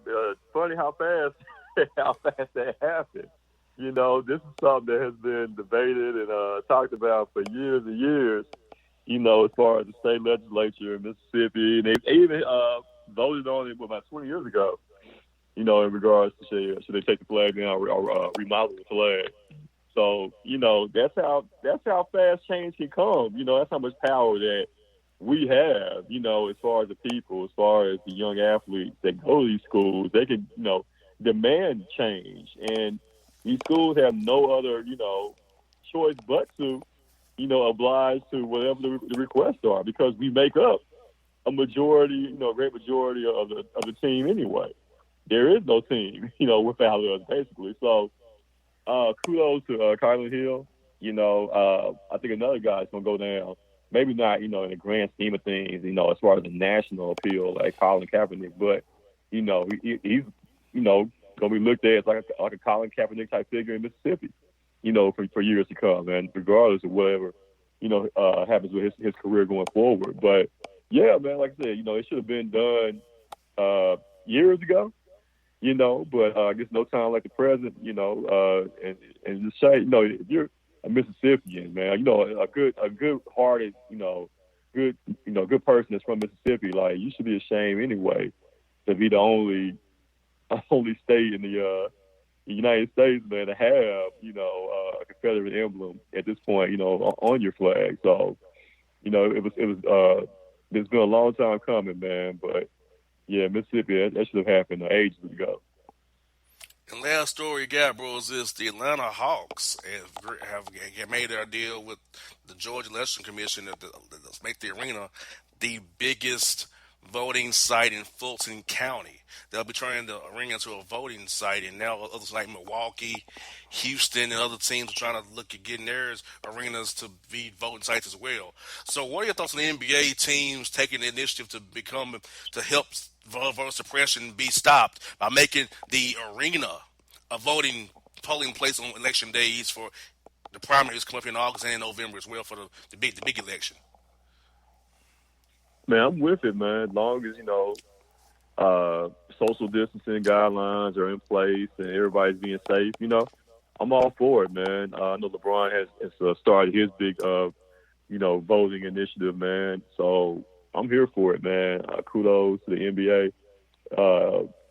Funny how fast that happened. This is something that has been debated and talked about for years and years. As far as the state legislature in Mississippi, and they even voted on it about 20 years ago. In regards to should they take the flag down or remodel the flag. So that's how fast change can come. That's how much power that we have. As far as the people, as far as the young athletes that go to these schools, they can demand change, and these schools have no other choice but to oblige to whatever the requests are, because we make up a majority, great majority of the team anyway. There is no team, without us, basically. So, kudos to Colin Hill. I think another guy's going to go down. Maybe not, in the grand scheme of things, as far as the national appeal, like Colin Kaepernick, but, he's, going to be looked at as like a Colin Kaepernick type figure in Mississippi, for years to come, and regardless of whatever, happens with his career going forward. But, yeah, man, like I said, it should have been done years ago. But I guess no time like the present, and just say, if you're a Mississippian, man, a good-hearted, good person that's from Mississippi, like, you should be ashamed anyway to be the only state in the United States, man, to have, a Confederate emblem at this point, on your flag. So, it's been a long time coming, man, but yeah, Mississippi, that should have happened ages ago. And last story you got, bro, is this: the Atlanta Hawks have made their deal with the Georgia Election Commission to make the arena the biggest voting site in Fulton County. They'll be turning the arena into a voting site, and now others like Milwaukee, Houston, and other teams are trying to look at getting their arenas to be voting sites as well. So what are your thoughts on the NBA teams taking the initiative to help voter suppression be stopped by making the arena a polling place on election days for The primaries come up in August and in November as well for the big election. Man, I'm with it, man. As long as social distancing guidelines are in place and everybody's being safe, I'm all for it, man. I know LeBron has started his big, voting initiative, man. So I'm here for it, man. Kudos to the NBA.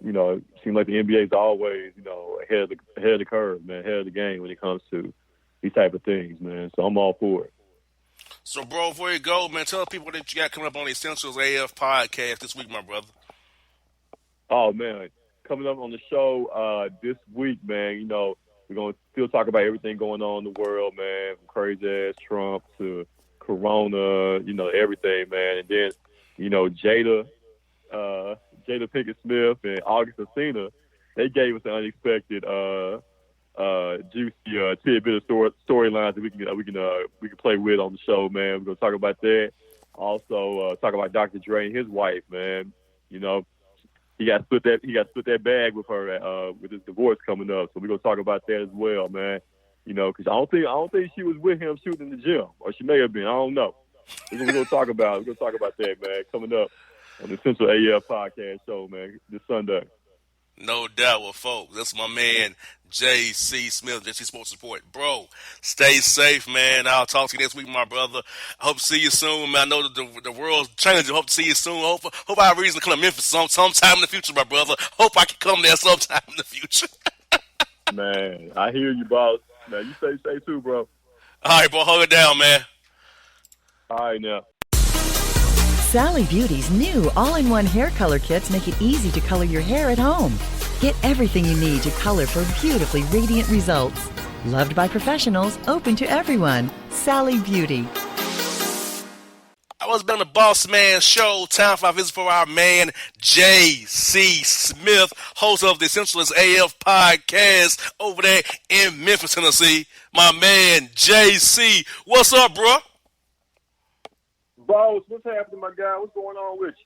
It seems like the NBA is always, ahead of the curve, man, ahead of the game when it comes to these type of things, man. So I'm all for it. So, bro, before you go, man, tell people that you got coming up on the Essentials AF podcast this week, my brother. Oh man, coming up on the show this week, man. We're gonna still talk about everything going on in the world, man, from crazy ass Trump to Corona, everything, man. And then, Jada Pinkett Smith and August Alsina, they gave us an unexpected, juicy tidbit of storylines that we can play with on the show, man. We're gonna talk about that. Also, talk about Dr. Dre and his wife, man. He got split that bag with her with his divorce coming up. So we're gonna talk about that as well, man. Because I don't think she was with him shooting in the gym, or she may have been. I don't know. We're gonna talk about that, man. Coming up on the Central AF podcast show, man, this Sunday. No doubt with folks. That's my man, J.C. Smith, JC Sports Report. Bro, stay safe, man. I'll talk to you next week, my brother. I hope to see you soon, man. I know that the world's changing. Hope to see you soon. Hope I have a reason to come to Memphis sometime in the future, my brother. Hope I can come there sometime in the future. Man, I hear you, boss. Man, you stay safe too, bro. All right, bro. Hold it down, man. All right, now. Sally Beauty's new all-in-one hair color kits make it easy to color your hair at home. Get everything you need to color for beautifully radiant results. Loved by professionals, open to everyone. Sally Beauty. I was been on the Bossman show. Time for our visit for our man, J.C. Smith, host of the Essentialist AF podcast over there in Memphis, Tennessee. My man, J.C. What's up, bro? Boss, what's happening, my guy? What's going on with you?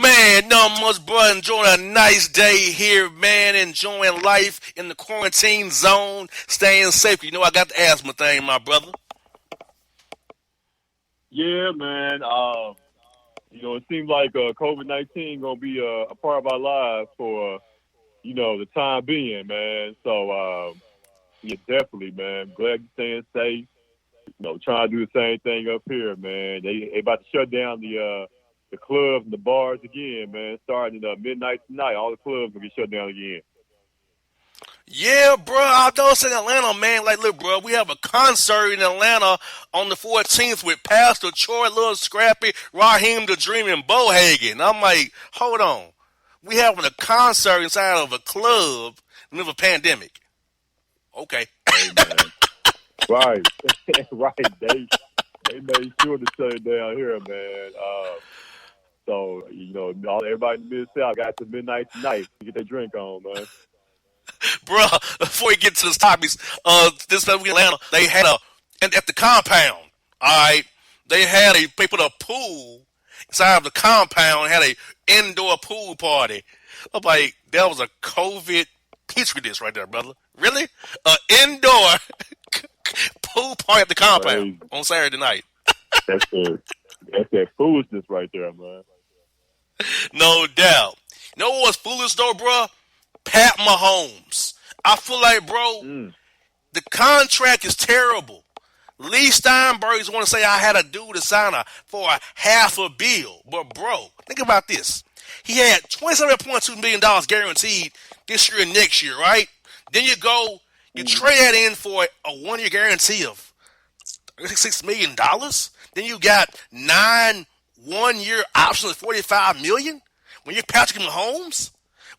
Man, not much, bro. Enjoying a nice day here, man. Enjoying life in the quarantine zone. Staying safe. I got the asthma thing, my brother. Yeah, man. It seems like COVID-19 gonna be a part of our lives for the time being, man. So yeah, definitely, man. Glad you're staying safe. Trying to do the same thing up here, man. They about to shut down the clubs and the bars again, man. Starting at midnight tonight, all the clubs will get shut down again. Yeah, bro. I know it's in Atlanta, man. Like, look, bro, we have a concert in Atlanta on the 14th with Pastor Troy, Lil Scrappy, Raheem the Dream, and Bo Hagen. I'm like, hold on. We having a concert inside of a club in the middle of a pandemic. Okay. Hey, man. Right. Right. They made sure to shut it down here, man. So, everybody in the Mid-South got to midnight tonight to get their drink on, man. Bro, before we get to the topics, this time we in Atlanta, they had at the compound, all right, they put a pool inside of the compound, had a indoor pool party. I'm like, that was a COVID petri dish right there, brother. Really? Indoor pool party at the compound on Saturday night. That's that foolishness right there, man. No doubt. You know what's foolish though, bro? Pat Mahomes. I feel like, bro, the contract is terrible. Lee Steinberg's want to say I had a dude to sign for a half a bill. But, bro, think about this. He had $27.2 million guaranteed this year and next year, right? Then you trade that in for a one-year guarantee of $36 million. Then you got 9 one-year options of $45 million when you're Patrick Mahomes.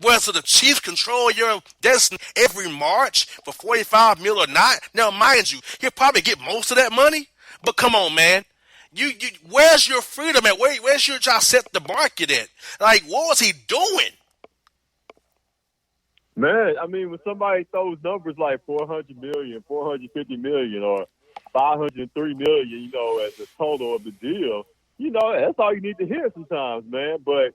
Whether the Chiefs control your destiny every March for $45 million or not. Now, mind you, he'll probably get most of that money. But come on, man. You where's your freedom at? Where's your job set the market at? Like, what was he doing? Man, I mean, when somebody throws numbers like 400 million, 450 million, or 503 million, as the total of the deal, that's all you need to hear sometimes, man. But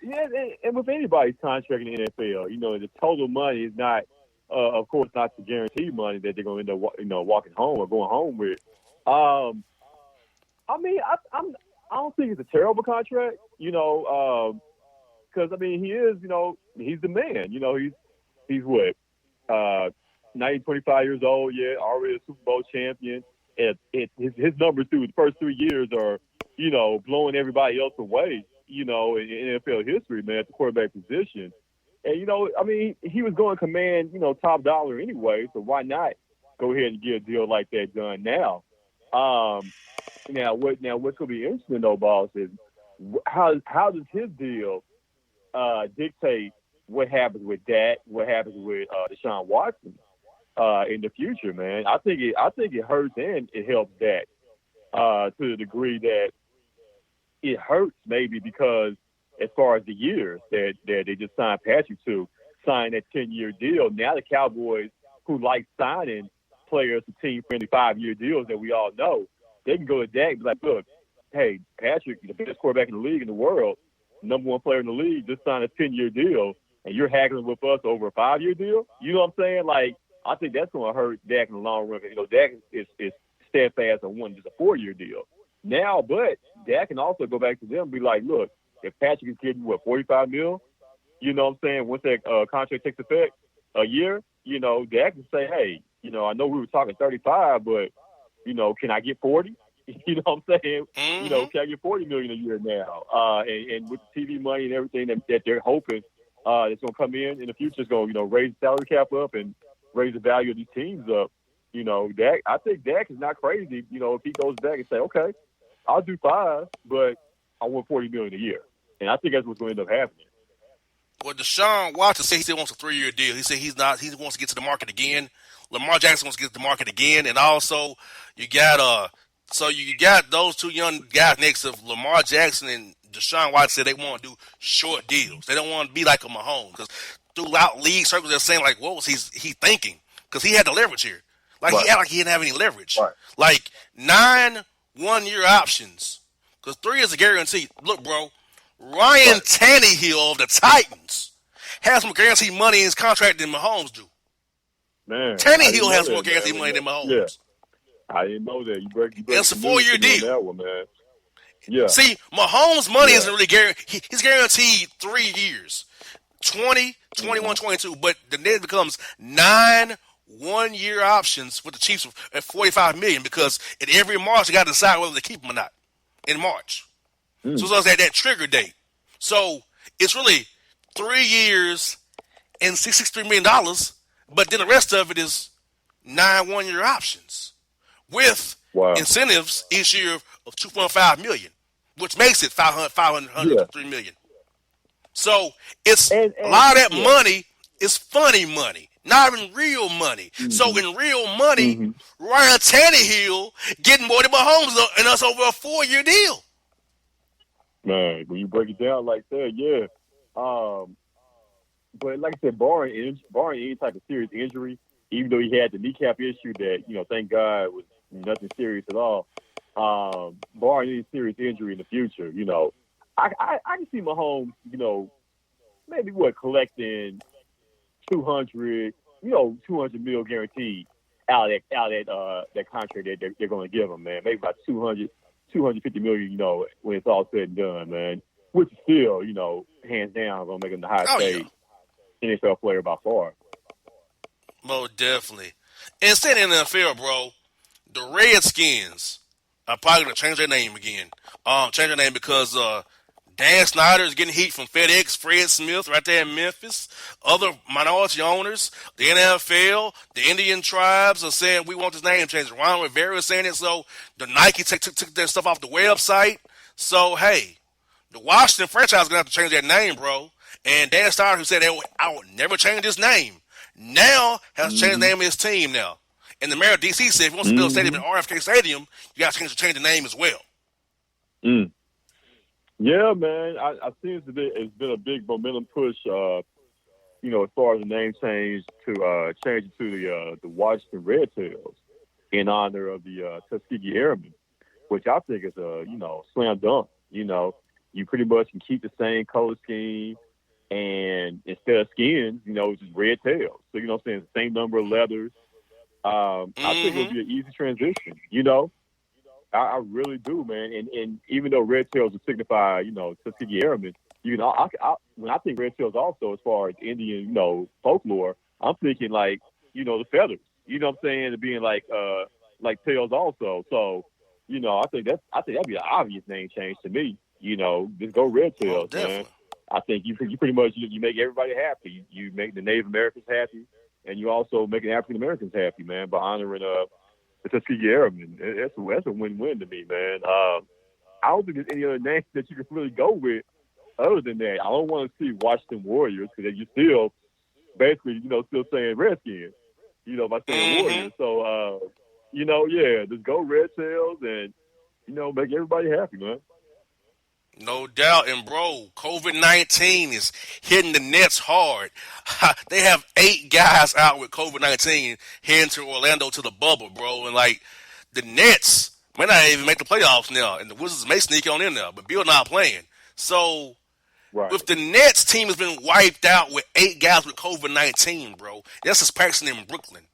yeah, and with anybody's contract in the NFL, the total money is not Of course, not the guaranteed money that they're going to end up, walking home or going home with. I mean, I don't think it's a terrible contract, because I mean, he is, he's the man. He's what, 25 years old, yeah, already a Super Bowl champion. His numbers through the first 3 years are, blowing everybody else away, in NFL history, man, at the quarterback position. And, I mean, he was going to command, top dollar anyway, so why not go ahead and get a deal like that done now? What's going to be interesting, though, boss, is how does his deal dictate what happens with Dak, what happens with Deshaun Watson in the future, man? I think it hurts and it helps Dak to the degree that it hurts maybe because as far as the years that they just signed Patrick to, sign that 10-year deal. Now the Cowboys, who like signing players to team-friendly 5-year deals that we all know, they can go to Dak and be like, look, hey, Patrick, the best quarterback in the league in the world, number one player in the league, just signed a 10-year deal, and you're haggling with us over a 5-year deal? You know what I'm saying? Like, I think that's going to hurt Dak in the long run. Dak is steadfast on wanting just a 4-year deal. Now, but Dak can also go back to them and be like, look, if Patrick is getting, $45 million, you know what I'm saying, once that contract takes effect, a year, Dak can say, hey, I know we were talking 35, but, can I get 40? You know what I'm saying? Mm-hmm. Can I get $40 million a year now? And with the TV money and everything that they're hoping that's going to come in the future, is going to, raise the salary cap up and raise the value of these teams up. I think Dak is not crazy, if he goes back and say, okay, I'll do 5, but I want $40 million a year. And I think that's what's going to end up happening. Well, Deshaun Watson said he still wants a 3-year deal. He said he wants to get to the market again. Lamar Jackson wants to get to the market again. And also, you got those two young guys next to Lamar Jackson and Deshaun Watson said they want to do short deals. They don't want to be like a Mahomes. Because throughout league circles, they're saying, like, what was he thinking? Because he had the leverage here. Like, right. He acted like he didn't have any leverage. Right. Like, 9 1-year options. Because 3 is a guarantee. Look, bro, Ryan Tannehill of the Titans has more guaranteed money in his contract than Mahomes do. Man, Tannehill has more guaranteed money than Mahomes. Yeah. I didn't know that. You break it's a 4-year deal. That one, man. Yeah. See, Mahomes' money isn't really guaranteed. He's guaranteed 3 years, 20, 21, 22. But the net becomes 9 1-year options with the Chiefs at $45 million because in every March they got to decide whether to keep him or not in March. So it's that trigger date. So it's really 3 years and $63 million, but then the rest of it is 9 1-year options with incentives each year of $2.5 million, which makes it $503 million. So it's a lot of that money is funny money, not even real money. So in real money, Ryan Tannehill getting more than Mahomes and us over a 4-year deal. Man, when you break it down like that, yeah. But like I said, barring any type of serious injury, even though he had the kneecap issue that, thank God was nothing serious at all, barring any serious injury in the future, I can see Mahomes, maybe collecting 200 mil guaranteed out of that contract that they're going to give him, man. Maybe about 250 million, when it's all said and done, man. Which is still, hands down, going to make him the highest paid NFL player by far. Most definitely. And staying in the NFL, bro, the Redskins are probably going to change their name again. Change their name because Dan Snyder is getting heat from FedEx, Fred Smith right there in Memphis. Other minority owners, the NFL, the Indian tribes are saying we want this name changed. Ron Rivera is saying it, so the Nike took their stuff off the website. So, hey, the Washington franchise is going to have to change their name, bro. And Dan Snyder, who said I would never change his name, now has to change the name of his team now. And the mayor of D.C. said if he wants to build a stadium in RFK Stadium, you got to change the name as well. Yeah, man. I think it's been a big momentum push, as far as the name change to change it to the Washington Red Tails in honor of the Tuskegee Airmen, which I think is a slam dunk. You pretty much can keep the same color scheme and instead of skins, it's just red tails. So what I'm saying, the same number of leathers. I think it'll Mm-hmm. be an easy transition. I really do, man. And even though red tails would signify, Tuskegee Airmen, when I think red tails also, as far as Indian, folklore, I'm thinking like, the feathers. You know what I'm saying? And being like tails also. So, I think that'd be an obvious name change to me. Just go red Oh, tails, man. definitely. I think you pretty much you make everybody happy. You make the Native Americans happy, and you also make the African Americans happy, man, by honoring the Tuskegee Airmen. That's a win-win to me, man. I don't think there's any other name that you can really go with other than that. I don't want to see Washington Warriors because you're still basically, still saying Redskins, by saying Mm-hmm. Warriors. So, yeah, just go Red Tails and, make everybody happy, man. No doubt. And bro, COVID-19 is hitting the Nets hard. They have 8 guys out with COVID-19 heading to Orlando to the bubble, bro. And like the Nets may not even make the playoffs now, and the Wizards may sneak on in there, but Bill not playing. So Right. if the Nets team has been wiped out with 8 guys with COVID-19, bro, that's just practicing in Brooklyn.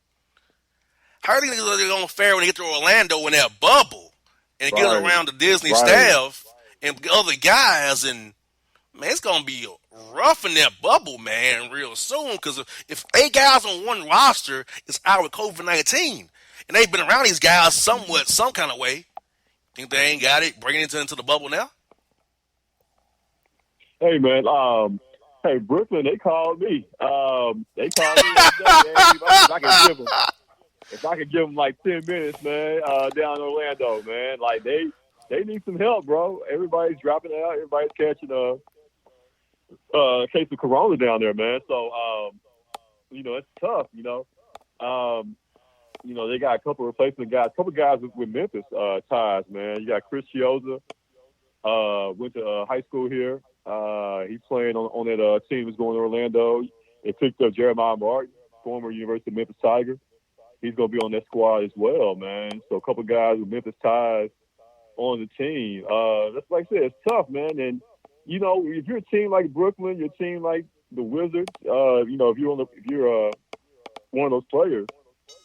How are they going to fare when they get to Orlando in that bubble and get Right. around the Disney Right. staff and other guys? And man, it's going to be rough in that bubble, man, real soon. Because if 8 guys on one roster is out with COVID-19 and they've been around these guys somewhat, some kind of way, think they ain't got it, bringing it into the bubble now? Hey, man. Hey, Brooklyn, they called me. They called me the other day. If I could give them like 10 minutes, man, down in Orlando, man, like they need some help, bro. Everybody's dropping out. Everybody's catching a case of corona down there, man. So, it's tough, they got a couple of replacement guys, a couple of guys with Memphis ties, man. You got Chris Chioza, went to high school here. He's playing on that team that's going to Orlando. They picked up Jeremiah Martin, former University of Memphis Tiger. He's going to be on that squad as well, man. So a couple of guys with Memphis ties on the team. That's like I said, it's tough, man. And if you're a team like Brooklyn, you're a team like the Wizards, if you're one of those players,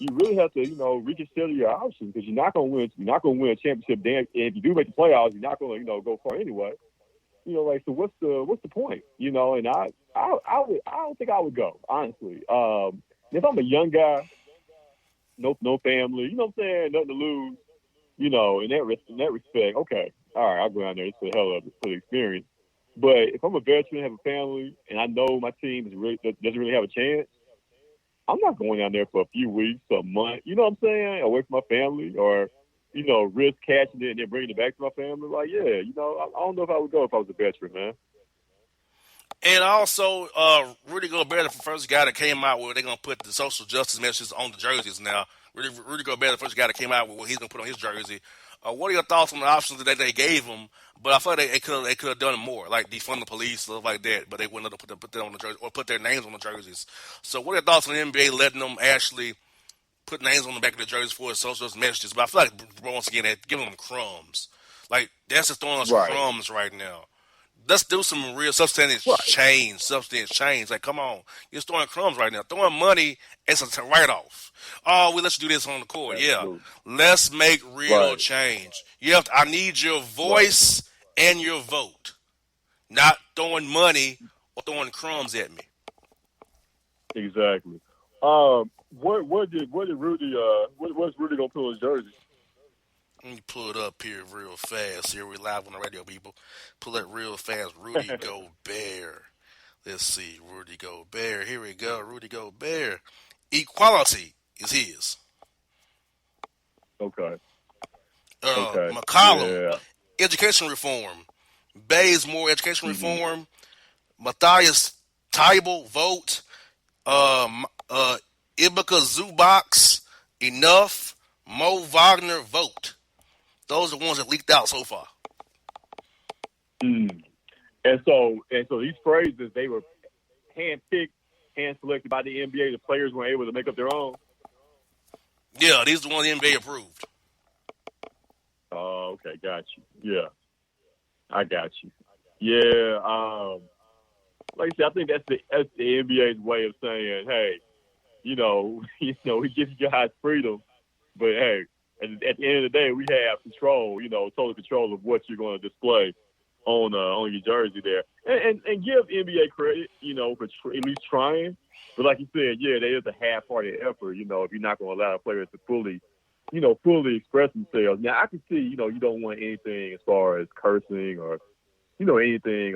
you really have to, reconsider your options because you're not going to win. You're not going to win a championship. And if you do make the playoffs, you're not going to, go far anyway. So what's the point? And I don't think I would go, honestly. If I'm a young guy, no family, you know what I'm saying, nothing to lose, in that respect, okay, all right, I'll go down there just for the hell of it, for the experience. But if I'm a veteran, have a family, and I know my team doesn't really have a chance, I'm not going down there for a few weeks, a month, you know what I'm saying, away from my family, or risk catching it and then bringing it back to my family. Like, yeah, I don't know if I would go if I was a veteran, man. And also, Rudy Gobert, the first guy that came out with they're gonna put the social justice messages on the jerseys now. Rudy Gobert, the first guy that came out with what he's gonna put on his jersey. What are your thoughts on the options that they gave him? But I feel like they could have done more, like defund the police, stuff like that. But they wouldn't have put that on the jersey or put their names on the jerseys. So, what are your thoughts on the NBA letting them actually put names on the back of the jerseys for the social justice messages? But I feel like once again they're giving them crumbs. Like that's just throwing us Right. crumbs right now. Let's do some real substantive Right. change. Like, come on, you're just throwing crumbs right now. Throwing money as a write-off. Oh, we let you do this on the court. Yeah, Absolutely. let's make real Right. change. I need your Right. voice and your vote, not throwing money or throwing crumbs at me. Exactly. What did Rudy? What's Rudy gonna put on his jersey? Let me pull it up here real fast. Here we live on the radio, people. Pull it real fast. Rudy Gobert. Let's see. Rudy Gobert. Here we go. Rudy Gobert. Equality is his. Okay. Okay. McCollum. Yeah. Education reform. Bazemore. Education Mm-hmm. reform. Matthias Tybal. Vote. Ibuka Zubox. Enough. Mo Wagner. Vote. Those are the ones that leaked out so far. Mm. And so these phrases, they were hand-picked, hand-selected by the NBA. The players weren't able to make up their own. Yeah, these are the ones the NBA approved. Oh, okay, got you. Yeah, I got you. Yeah, like I said, I think that's the NBA's way of saying, hey, we give you guys freedom, but hey, at the end of the day, we have control, total control of what you're going to display on your jersey there, and give NBA credit, for at least trying. But like you said, yeah, there is a half-hearted effort, if you're not going to allow players to fully express themselves. Now, I can see, you don't want anything as far as cursing or, anything,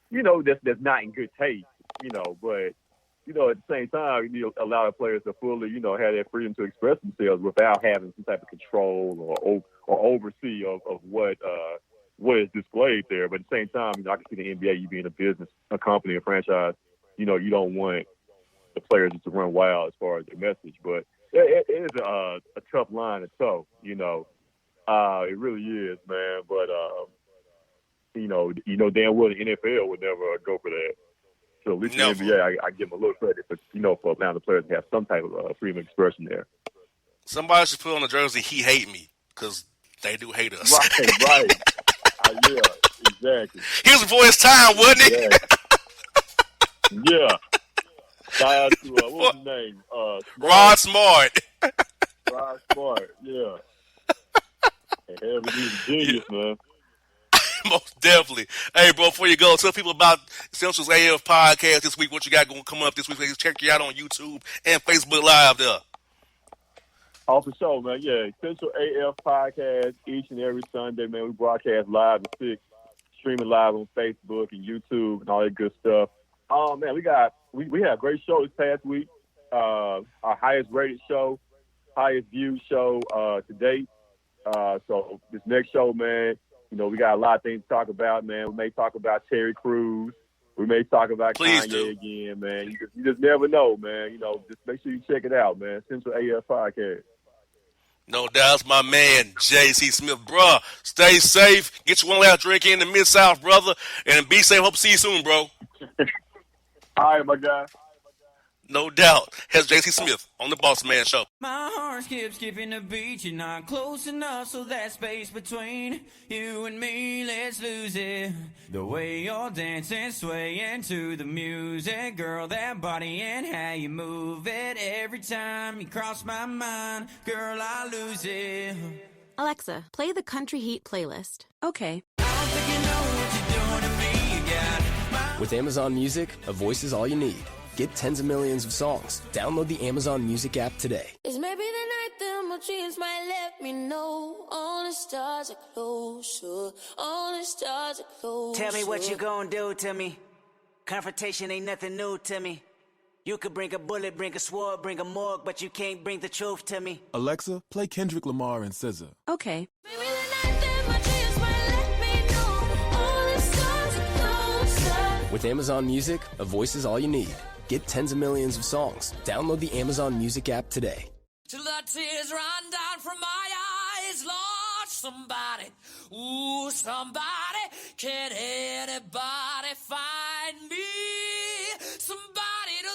that's not in good taste, but, at the same time, you need to allow the players to fully, have that freedom to express themselves without having some type of control or oversee of what is displayed there. But at the same time, I can see the NBA, you being a business, a company, a franchise, you don't want the players just to run wild as far as their message. But it is a tough line to toe, it really is, man. But, damn well the NFL would never go for that. So at least the NBA, I give them a little credit for, for allowing the players to have some type of freedom of expression there. Somebody should put on the jersey, "He hate me," because they do hate us. Right. Yeah, exactly. He was before his time, wasn't he? Yeah. Shout out to, what was his name? Rod Smart. Rod Smart, yeah. Hell, he's a genius, man. Most definitely. Hey, bro, before you go, tell people about Essentials AF podcast this week, what you got going to come up this week. Check you out on YouTube and Facebook Live there. Oh, for sure, man. Yeah, Essential AF podcast each and every Sunday, man. We broadcast live at 6, streaming live on Facebook and YouTube and all that good stuff. Oh, man, we had a great show this past week. Our highest rated show, highest viewed show to date. So this next show, man, we got a lot of things to talk about, man. We may talk about Terry Crews. We may talk about Kanye again, man. You just never know, man. Just make sure you check it out, man. Central AF Podcast. No doubt, it's my man, J.C. Smith. Bruh, stay safe. Get you one last drink in the Mid-South, brother. And be safe. Hope to see you soon, bro. All right, my guy. No doubt. Here's J.C. Smith on the Bossman Show. My heart skipping the beat. You're not close enough, so that space between you and me, let's lose it. The way you're dancing, swaying to the music, girl, that body and how you move it. Every time you cross my mind, girl, I lose it. Alexa, play the Country Heat playlist. Okay. I don't think you know what you're doing to me. You got With Amazon Music, a voice is all you need. Get tens of millions of songs. Download the Amazon Music app today. It's maybe the night that my dreams might let me know. All the stars are closer. All the stars are closer. Tell me what you gonna do to me. Confrontation ain't nothing new to me. You could bring a bullet, bring a sword, bring a morgue, but you can't bring the truth to me. Alexa, play Kendrick Lamar and SZA. Okay. Maybe the night that my dreams might let me know. All the stars are closer. With Amazon Music, a voice is all you need. Get tens of millions of songs. Download the Amazon Music app today. till the tears run down from my eyes. Lord, somebody, ooh, somebody, can anybody find me? Somebody to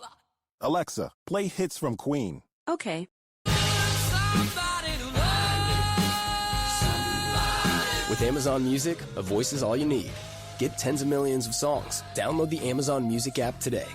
love. Alexa, play hits from Queen. Okay. Somebody to love. With Amazon Music, a voice is all you need. Get tens of millions of songs. Download the Amazon Music app today.